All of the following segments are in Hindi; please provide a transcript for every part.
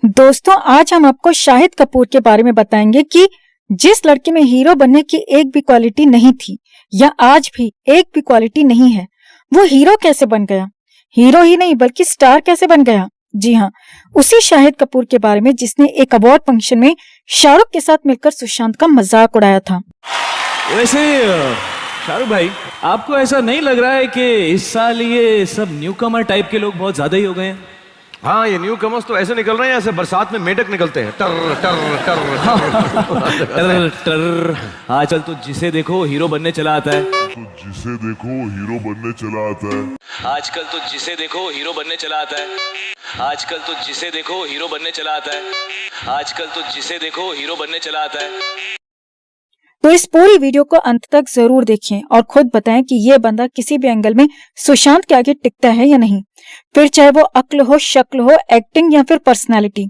दोस्तों, आज हम आपको शाहिद कपूर के बारे में बताएंगे कि जिस लड़के में हीरो बनने की एक भी क्वालिटी नहीं थी या आज भी एक भी क्वालिटी नहीं है, वो हीरो कैसे बन गया। हीरो ही नहीं बल्कि स्टार कैसे बन गया। जी हाँ, उसी शाहिद कपूर के बारे में जिसने एक अवार्ड फंक्शन में शाहरुख के साथ मिलकर सुशांत का मजाक उड़ाया था। वैसे शाहरुख भाई, आपको ऐसा नहीं लग रहा है कि इस साल ये सब न्यूकमर टाइप के लोग बहुत ज्यादा ही हो गए हैं? हाँ, ये न्यू कमर्स तो ऐसे निकल रहे हैं जैसे बरसात में मेढक निकलते हैं। टर टर टर टर टर। आजकल तो जिसे देखो हीरो बनने चला आता है। आजकल तो जिसे देखो हीरो बनने चला आता है। आजकल तो जिसे देखो हीरो बनने चला आता है। आजकल तो जिसे देखो हीरो बनने चला आता है। तो इस पूरी वीडियो को अंत तक जरूर देखें और खुद बताएं कि ये बंदा किसी भी एंगल में सुशांत के आगे टिकता है या नहीं, फिर चाहे वो अक्ल हो, शक्ल हो, एक्टिंग या फिर पर्सनालिटी।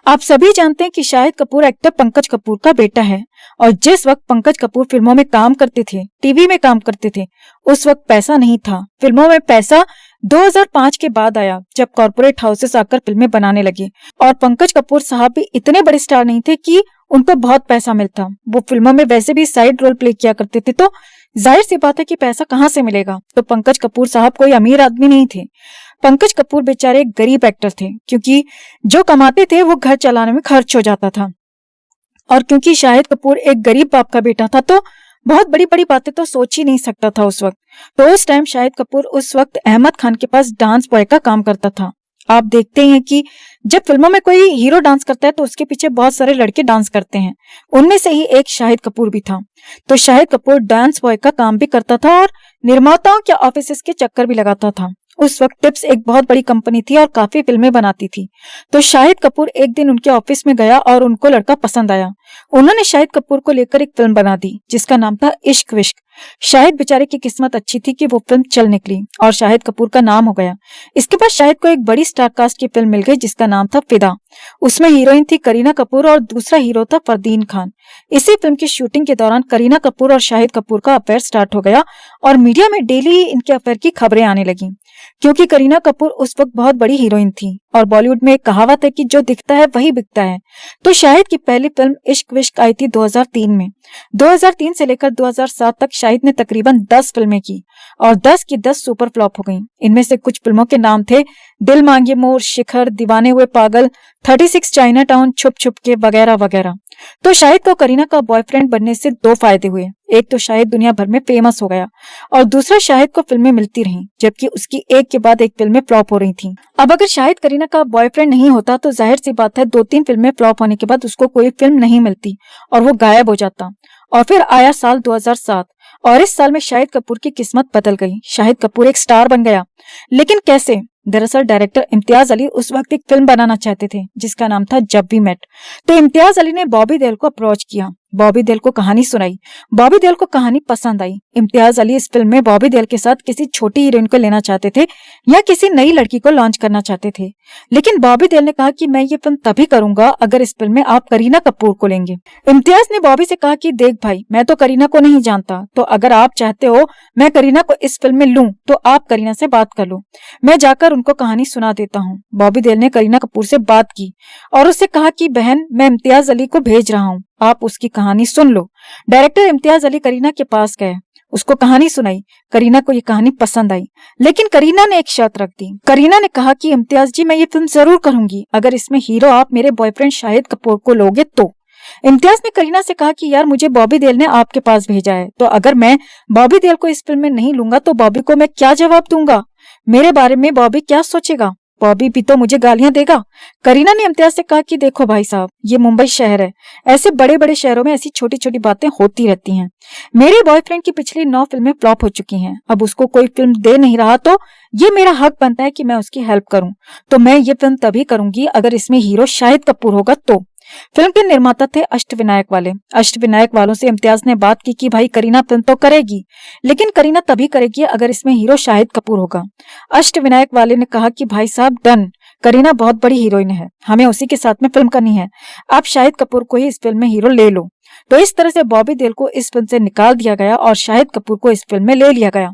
आप सभी जानते हैं कि शाहिद कपूर एक्टर पंकज कपूर का बेटा है और जिस वक्त पंकज कपूर फिल्मों में काम करते थे, टीवी में काम करते थे, उस वक्त पैसा नहीं था। फिल्मों में पैसा 2005 के बाद आया जब कॉर्पोरेट हाउसेस आकर फिल्में बनाने लगे और पंकज कपूर साहब भी इतने बड़े स्टार नहीं थे कि उनको बहुत पैसा मिलता। वो फिल्मों में वैसे भी साइड रोल प्ले किया करते थे, तो जाहिर सी बात है कि पैसा कहाँ से मिलेगा। तो पंकज कपूर साहब कोई अमीर आदमी नहीं थे। पंकज कपूर बेचारे एक गरीब एक्टर थे, क्योंकि जो कमाते थे वो घर चलाने में खर्च हो जाता था। और क्योंकि शाहिद कपूर एक गरीब बाप का बेटा था, तो बहुत बड़ी बड़ी बातें तो सोच ही नहीं सकता था उस वक्त। तो उस टाइम शाहिद कपूर उस वक्त अहमद खान के पास डांस बॉय का काम करता था। आप देखते हैं कि जब फिल्मों में कोई हीरो डांस करता है तो उसके पीछे बहुत सारे लड़के डांस करते हैं, उनमें से ही एक शाहिद कपूर भी था। तो शाहिद कपूर डांस बॉय का काम भी करता था और निर्माताओं के ऑफिस के चक्कर भी लगाता था। उस वक्त टिप्स एक बहुत बड़ी कंपनी थी और काफी फिल्में बनाती थी। तो शाहिद कपूर एक दिन उनके ऑफिस में गया और उनको लड़का पसंद आया। उन्होंने शाहिद कपूर को लेकर एक फिल्म बना दी जिसका नाम था इश्क विश्क। शाहिद बेचारे की किस्मत अच्छी थी कि वो फिल्म चल निकली और शाहिद कपूर का नाम हो गया। इसके बाद शाहिद को एक बड़ी स्टार कास्ट की फिल्म मिल गई जिसका नाम था फिदा। उसमें हीरोइन थी करीना कपूर और दूसरा हीरो था फरदीन खान। इसी फिल्म की शूटिंग के दौरान करीना कपूर और शाहिद कपूर का अफेयर स्टार्ट हो गया और मीडिया में डेली इनके अफेयर की खबरें आने लगी, क्योंकि करीना कपूर उस वक्त बहुत बड़ी हीरोइन थी और बॉलीवुड में एक कहावत है कि जो दिखता है वही बिकता है। तो शाहिद की पहली फिल्म इश्क विश्क आई थी 2003 में। 2003 से लेकर 2007 तक शाहिद ने तकरीबन 10 फिल्में की और 10 की 10 सुपर फ्लॉप हो गईं। इनमें से कुछ फिल्मों के नाम थे दिल मांगे मोर, शिखर, दीवाने हुए पागल, 36 चाइना टाउन, छुप छुप के, वगैरह वगैरह। तो शाहिद को करीना का बॉयफ्रेंड बनने से दो फायदे हुए। एक तो शाहिद दुनिया भर में फेमस हो गया और दूसरा शाहिद को फिल्में मिलती रहीं, जबकि उसकी एक के बाद एक फिल्में फ्लॉप हो रही थीं। अब अगर शाहिद करीना का बॉयफ्रेंड नहीं होता तो जाहिर सी बात है 2-3 फिल्में फ्लॉप होने के बाद उसको कोई फिल्म नहीं मिलती और वो गायब हो जाता। और फिर आया साल 2007 और इस साल में शाहिद कपूर की किस्मत बदल गई। शाहिद कपूर एक स्टार बन गया, लेकिन कैसे? दरअसल डायरेक्टर इम्तियाज अली उस वक्त एक फिल्म बनाना चाहते थे जिसका नाम था जब वी मेट। तो इम्तियाज अली ने बॉबी देओल को अप्रोच किया, बॉबी देओल को कहानी सुनाई, बॉबी देओल को कहानी पसंद आई। इम्तियाज अली इस फिल्म में बॉबी देओल के साथ किसी छोटी हीरोइन को लेना चाहते थे या किसी नई लड़की को लॉन्च करना चाहते थे, लेकिन बॉबी देओल ने कहा कि मैं ये फिल्म तभी करूंगा अगर इस फिल्म में आप करीना कपूर को लेंगे। इम्तियाज ने बॉबी से कहा कि देख भाई, मैं तो करीना को नहीं जानता, तो अगर आप चाहते हो मैं करीना को इस फिल्म में लूं तो आप करीना से बात कर लो, मैं जाकर उनको कहानी सुना देता हूँ। बॉबी देओल ने करीना कपूर से बात की और उससे कहा कि बहन, मैं इम्तियाज अली को भेज रहा हूँ, आप उसकी कहानी सुन लो। डायरेक्टर इम्तियाज अली करीना के पास गए, उसको कहानी सुनाई। करीना को ये कहानी पसंद आई, लेकिन करीना ने एक शर्त रख दी। करीना ने कहा कि इम्तियाज जी, मैं ये फिल्म जरूर करूंगी अगर इसमें हीरो आप मेरे बॉयफ्रेंड शाहिद कपूर को लोगे तो। इम्तियाज ने करीना से कहा कि यार, मुझे बॉबी देओल ने आपके पास भेजा है, तो अगर मैं बॉबी देओल को इस फिल्म में नहीं लूंगा तो बॉबी को मैं क्या जवाब दूंगा? मेरे बारे में बॉबी क्या सोचेगा? बॉबी भी तो मुझे गालियां देगा। करीना ने इम्तियाज से कहा कि देखो भाई साहब, ये मुंबई शहर है, ऐसे बड़े बड़े शहरों में ऐसी छोटी छोटी बातें होती रहती हैं। मेरे बॉयफ्रेंड की पिछली 9 फिल्में फ्लॉप हो चुकी हैं, अब उसको कोई फिल्म दे नहीं रहा तो ये मेरा हक बनता है कि मैं उसकी हेल्प करूं। तो मैं ये फिल्म तभी करूंगी अगर इसमें हीरो शाहिद कपूर होगा तो। फिल्म के निर्माता थे अष्टविनायक वाले। अष्टविनायक वालों से इम्तियाज ने बात की कि भाई करीना फिल्म तो करेगी, लेकिन करीना तभी करेगी अगर इसमें हीरो शाहिद कपूर होगा। अष्टविनायक वाले ने कहा कि भाई साहब डन, करीना बहुत बड़ी हीरोइन है, हमें उसी के साथ में फिल्म करनी है, आप शाहिद कपूर को ही इस फिल्म में हीरो ले लो। तो इस तरह से बॉबी देओल को इस फिल्म से निकाल दिया गया और शाहिद कपूर को इस फिल्म में ले लिया गया।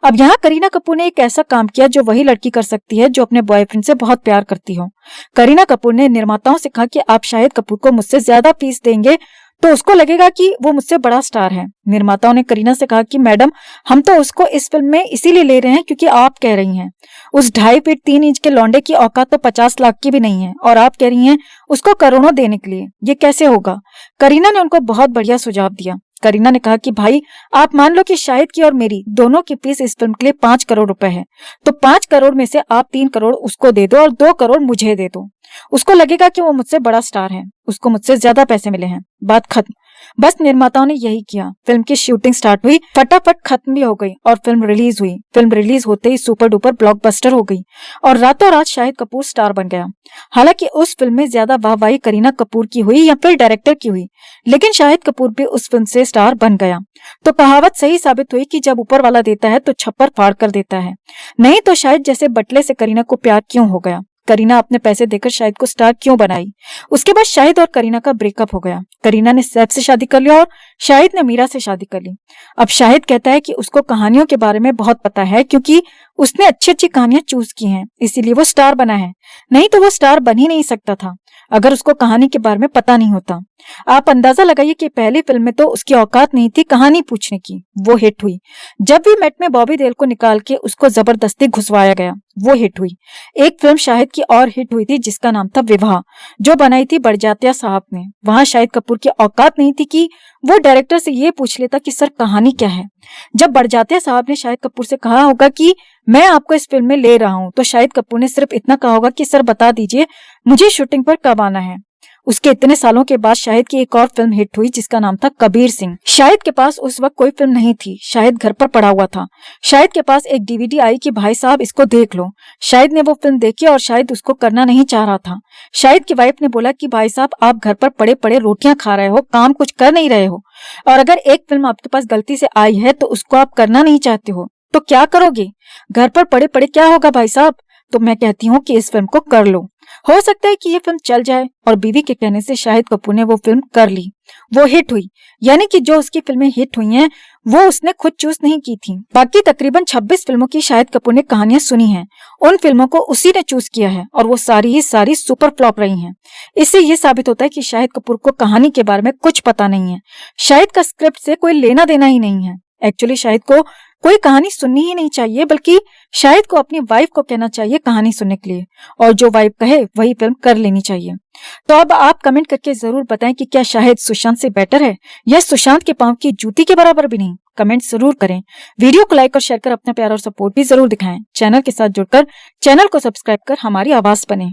अब यहाँ करीना कपूर ने एक ऐसा काम किया जो वही लड़की कर सकती है जो अपने बॉयफ्रेंड से बहुत प्यार करती हो। करीना कपूर ने निर्माताओं से कहा कि आप शाहिद कपूर को मुझसे ज्यादा फीस देंगे तो उसको लगेगा कि वो मुझसे बड़ा स्टार है। निर्माताओं ने करीना से कहा कि मैडम, हम तो उसको इस फिल्म में इसीलिए ले रहे हैं क्योंकि आप कह रही हैं उस 2.5 फीट 3 इंच के लौंडे की औकात तो 50 लाख की भी नहीं है और आप कह रही हैं उसको करोड़ों देने के लिए, ये कैसे होगा। करीना ने उनको बहुत बढ़िया सुझाव दिया। करीना ने कहा कि भाई, आप मान लो कि शाहिद की और मेरी दोनों की फीस इस फिल्म के लिए 5 करोड़ रुपए है, तो 5 करोड़ में से आप 3 करोड़ उसको दे दो और 2 करोड़ मुझे दे दो। उसको लगेगा कि वो मुझसे बड़ा स्टार है, उसको मुझसे ज्यादा पैसे मिले हैं। बात खत्म। बस निर्माताओं ने यही किया। फिल्म की शूटिंग स्टार्ट हुई, फटाफट खत्म भी हो गई और फिल्म रिलीज हुई। फिल्म रिलीज होते ही सुपर डुपर ब्लॉकबस्टर हो गई और रातों रात शाहिद कपूर स्टार बन गया। हालांकि उस फिल्म में ज्यादा वाहवाही करीना कपूर की हुई या फिर डायरेक्टर की हुई, लेकिन शाहिद कपूर भी उस फिल्म से स्टार बन गया। तो कहावत सही साबित हुई कि जब ऊपर वाला देता है तो छप्पर फाड़ कर देता है। नहीं तो शाहिद जैसे बटले से करीना को प्यार क्यों हो गया? करीना अपने पैसे देकर शाहिद को स्टार क्यों बनाई? उसके बाद शाहिद और करीना का ब्रेकअप हो गया। करीना ने सैफ से शादी कर लिया और शाहिद ने मीरा से शादी कर ली। अब शाहिद कहता है कि उसको कहानियों के बारे में बहुत पता है क्योंकि उसने अच्छी अच्छी कहानियां चूज की हैं, इसीलिए वो स्टार बना है। नहीं तो वो स्टार बन ही नहीं सकता था अगर उसको कहानी के बारे में पता नहीं होता। आप अंदाजा लगाइए कि पहली फिल्म में तो उसकी औकात नहीं थी कहानी पूछने की, वो हिट हुई। जब भी मेट में बॉबी देओल को निकाल के उसको जबरदस्ती घुसवाया गया, वो हिट हुई। एक फिल्म शाहिद की और हिट हुई थी जिसका नाम था विवाह, जो बनाई थी बड़जात्या साहब ने। वहां शाहिद कपूर की औकात नहीं थी कि वो डायरेक्टर से ये पूछ लेता कि सर कहानी क्या है। जब बड़जात्या साहब ने शाहिद कपूर से कहा होगा कि मैं आपको इस फिल्म में ले रहा हूं, तो शाहिद कपूर ने सिर्फ इतना कहा होगा कि सर बता दीजिए मुझे शूटिंग पर कब आना है। उसके इतने सालों के बाद शाहिद की एक और फिल्म हिट हुई जिसका नाम था कबीर सिंह। शाहिद के पास उस वक्त कोई फिल्म नहीं थी, शाहिद घर पर पड़ा हुआ था। शाहिद के पास एक डीवीडी आई कि भाई साहब इसको देख लो। शाहिद ने वो फिल्म देखी और शाहिद उसको करना नहीं चाह रहा था। शाहिद की वाइफ ने बोला कि भाई साहब आप घर पर पड़े पड़े रोटियां खा रहे हो, काम कुछ कर नहीं रहे हो, और अगर एक फिल्म आपके पास गलती से आई है तो उसको आप करना नहीं चाहते हो तो क्या करोगे? घर पर पड़े पड़े क्या होगा भाई साहब? तो मैं कहती हूँ कि इस फिल्म को कर लो, हो सकता है कि ये फिल्म चल जाए। और बीवी के कहने से शाहिद कपूर ने वो फिल्म कर ली। वो हिट हुई, यानी कि जो उसकी फिल्में हिट हुई हैं वो उसने खुद चूज नहीं की थी। बाकी तकरीबन 26 फिल्मों की शाहिद कपूर ने कहानियां सुनी हैं, उन फिल्मों को उसी ने चूज किया है और वो सारी ही सारी सुपर फ्लॉप रही हैं। इससे ये साबित होता है कि शाहिद कपूर को कहानी के बारे में कुछ पता नहीं है। शाहिद का स्क्रिप्ट से कोई लेना देना ही नहीं है। एक्चुअली शाहिद को कोई कहानी सुननी ही नहीं चाहिए, बल्कि शाहिद को अपनी वाइफ को कहना चाहिए कहानी सुनने के लिए, और जो वाइफ कहे वही फिल्म कर लेनी चाहिए। तो अब आप कमेंट करके जरूर बताएं कि क्या शाहिद सुशांत से बेटर है या सुशांत के पांव की जूती के बराबर भी नहीं। कमेंट जरूर करें। वीडियो को लाइक और शेयर कर अपना प्यार और सपोर्ट भी जरूर दिखाएं। चैनल के साथ जुड़कर चैनल को सब्सक्राइब कर हमारी आवाज बने।